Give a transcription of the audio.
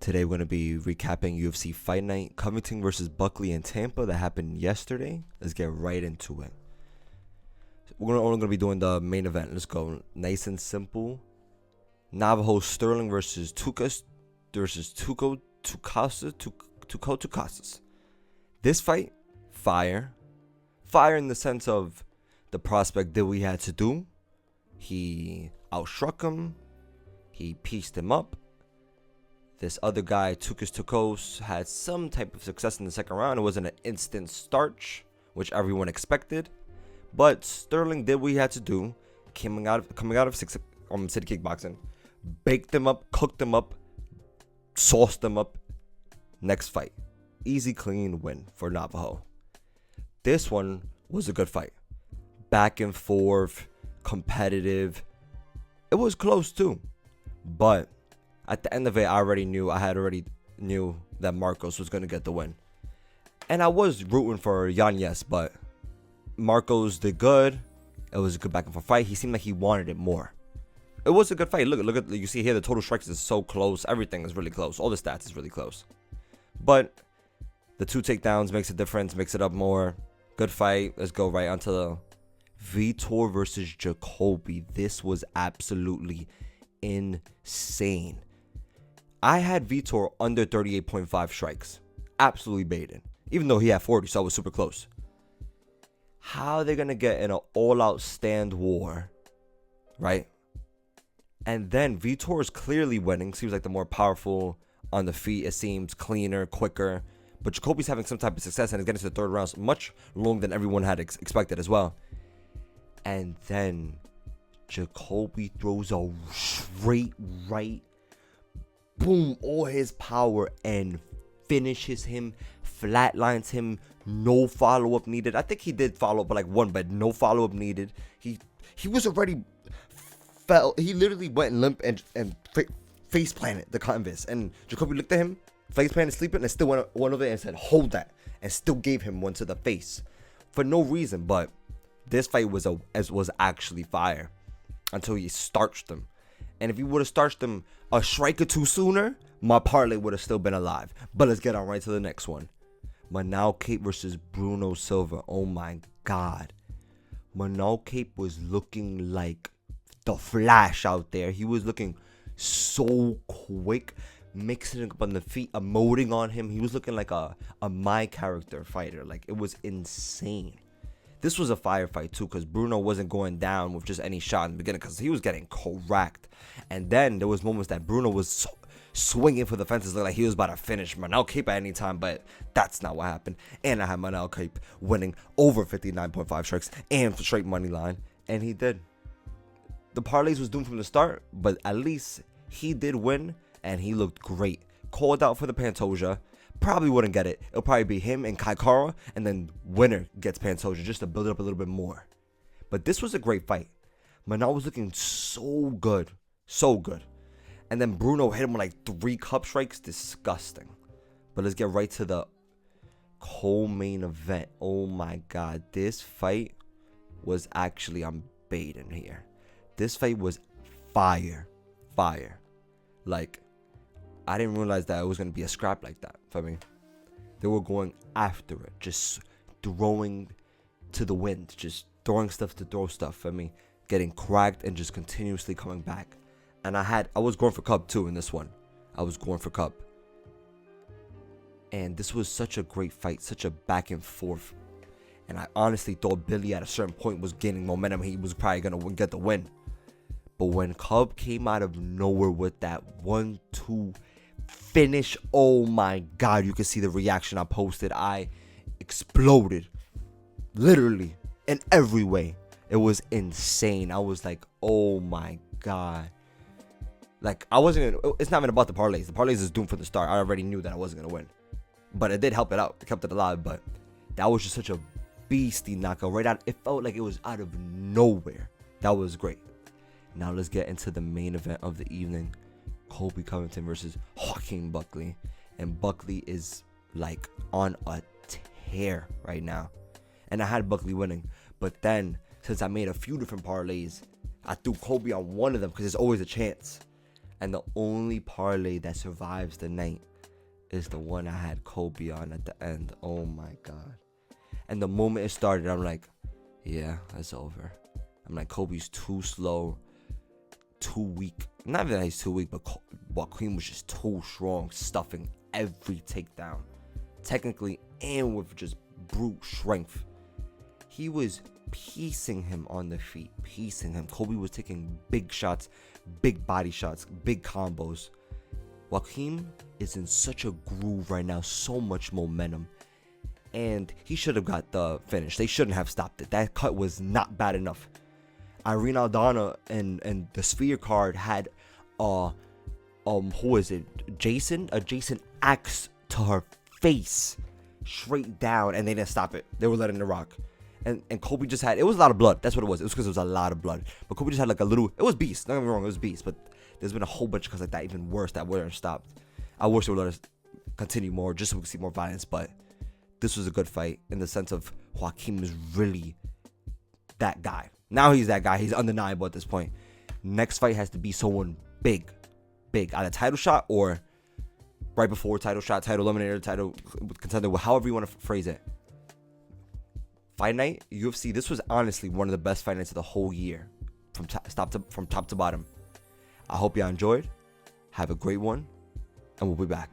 Today we're going to be recapping UFC Fight Night, Covington versus Buckley in Tampa that happened yesterday. Let's get right into it. We're only going to be doing the main event. Let's go. Nice and simple. Navajo Sterling versus Tuco Tucasas. This fight, fire. Fire in the sense of the prospect did what he had to do. He outstruck him. He pieced him up. This other guy, Tucos, had some type of success in the second round. It wasn't an instant starch, which everyone expected. But Sterling did what he had to do, coming out of City Kickboxing, baked them up, cooked them up, sauced them up. Next fight, easy, clean win for Navajo. This one was a good fight, back and forth, competitive. It was close too, but at the end of it, I already knew that Marcos was going to get the win. And I was rooting for Yanez, but Marcos did good. It was a good back and forth fight. He seemed like he wanted it more. It was a good fight. Look at you see here, the total strikes is so close. Everything is really close. All the stats is really close. But the 2 takedowns makes a difference, makes it up more. Good fight. Let's go right onto the Vitor versus Jacoby. This was absolutely insane. I had Vitor under 38.5 strikes. Absolutely baited. Even though he had 40, so I was super close. How are they going to get in an all-out stand war, right? And then Vitor is clearly winning. Seems like the more powerful on the feet. It seems cleaner, quicker. But Jacoby's having some type of success and is getting to the third round much longer than everyone had expected as well. And then Jacoby throws a straight right. Boom, all his power, and finishes him, flatlines him, no follow-up needed. I think he did follow up like one, but no follow-up needed. He was already fell. He literally went limp and face planted the canvas, and Jacoby looked at him, face planted, sleeping, and still went one over there and said, "Hold that," and still gave him one to the face for no reason. But this fight was actually fire until he starched him. And if he would have starched him a strike or two sooner, my parlay would have still been alive. But let's get on right to the next one. Manal Cape versus Bruno Silva. Oh my God. Manal Cape was looking like the Flash out there. He was looking so quick, mixing up on the feet, emoting on him. He was looking like a my character fighter. Like, it was insane. This was a firefight too, because Bruno wasn't going down with just any shot in the beginning, because he was getting cracked. And then there was moments that Bruno was swinging for the fences, like he was about to finish Manal Cape at any time, but that's not what happened. And I had Manal Cape winning over 59.5 strikes and straight money line, and he did. The parlays was doomed from the start, but at least he did win, and he looked great. Called out for the Pantoja. Probably wouldn't get it. It'll probably be him and Kaikara, and then winner gets Pantoja just to build it up a little bit more. But this was a great fight. Manal was looking so good. So good. And then Bruno hit him with like 3 cup strikes. Disgusting. But let's get right to the co-main event. Oh my God. This fight was actually, I'm baiting here. This fight was fire. Fire. Like, I didn't realize that it was going to be a scrap like that for me. They were going after it, just throwing to the wind, just throwing stuff to throw stuff for me, getting cracked and just continuously coming back. And I was going for Cup too in this one. I was going for Cup. And this was such a great fight, such a back and forth. And I honestly thought Billy at a certain point was gaining momentum. He was probably going to get the win. But when Cub came out of nowhere with that 1-2 finish, oh my God, you can see the reaction I posted. I exploded, literally, in every way. It was insane. I was like, oh my God. Like, it's not even about the parlays. The parlays is doomed from the start. I already knew that I wasn't going to win. But it did help it out. It kept it alive. But that was just such a beastie knockout right out. It felt like it was out of nowhere. That was great. Now let's get into the main event of the evening. Colby Covington versus Joaquin Buckley. And Buckley is like on a tear right now. And I had Buckley winning. But then, since I made a few different parlays, I threw Colby on one of them because there's always a chance. And the only parlay that survives the night is the one I had Colby on at the end. Oh my God. And the moment it started, I'm like, yeah, it's over. I'm like, Colby's too slow, too weak. Not even that he's too weak, but Joaquin was just too strong, stuffing every takedown. Technically and with just brute strength. He was piecing him on the feet, piecing him. Colby was taking big shots, big body shots, big combos. Joaquin is in such a groove right now, so much momentum. And he should have got the finish. They shouldn't have stopped it. That cut was not bad enough. Irene Aldana and the Sphere card had who is it? Jason? A Jason axe to her face, straight down, and they didn't stop it. They were letting it rock. And Colby just had, it was a lot of blood. That's what it was. It was because it was a lot of blood. But Colby just had like a little, it was beast. Don't get me wrong, it was beast. But there's been a whole bunch of cuts like that, even worse, that weren't stopped. I wish they would let us continue more, just so we could see more violence. But this was a good fight in the sense of Joaquin was really that guy. Now he's that guy. He's undeniable at this point. Next fight has to be someone big. Either title shot or right before title shot, title eliminator, title contender, however you want to phrase it. Fight night, UFC, this was honestly one of the best fight nights of the whole year from top to bottom. I hope y'all enjoyed. Have a great one, and we'll be back.